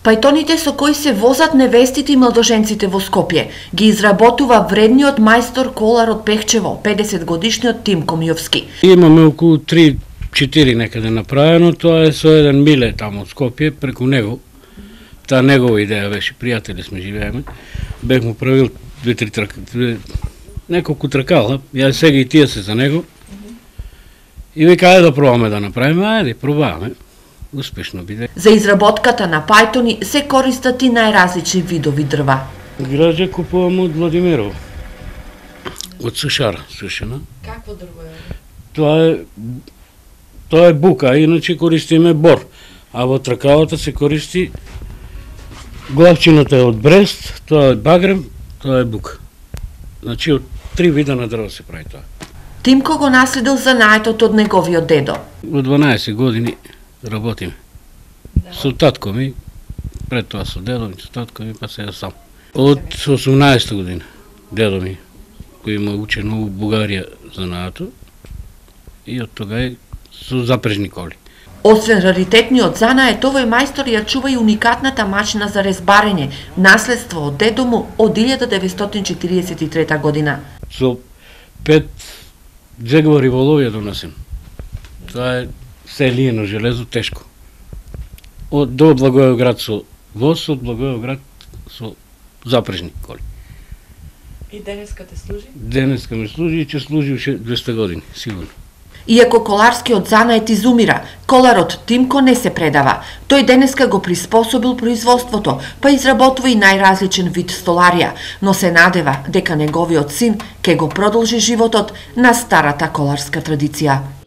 Пајтоните со кои се возат невестите и младоженците во Скопје ги изработува вредниот мајстор колар од Пехчево, 50-годишниот Тимко Мјовски. Имаме околу 3-4 некаде направено, тоа е со еден Миле таму од Скопје, преку него. Таа негова идеја беше, пријатели сме живееме. Бех му правил 2-3 неколку тракала, ја сега и тие се за него. И вика, ајде да пробаме да направиме, ајде, пробаваме. Успешно биде. За изработката на пајтони се користат и најразлични видови дрва. Граđe купуваме од Владимиров. Од сушара, сушена. Какво дрво е? Тоа е бука, иначе користиме бор. А во тракалата се користи главчината е од Брест, тоа е багрем, тоа е бука. Значи од 3 вида на дрво се прави тоа. Тимко го наследил занаетот од неговиот дедо. Од 12 години работиме. Со татко ми, пред тоа со дедо ми, со татко ми, па сега сам. Од 18 година, дедо ми, кој има учено у Бугарија занаето, и од тога е со запрежни коли. Освен раритетниот занает, овој мајстор ја чува и уникатната мачина за резбарење, наследство од дедо му од 1943 година. Со 5 джегови волови ја донесем. Тоа е се лиено железо тешко. До Благоевград со воз, од Благоевград со запрежни коли. И денеска те служи? Денеска ме служи и ќе служи уште 200 години, сигурно. Иако коларскиот занает изумира, коларот Тимко не се предава. Тој денеска го приспособил производството, па изработува и најразличен вид столарија, но се надева дека неговиот син ќе го продолжи животот на старата коларска традиција.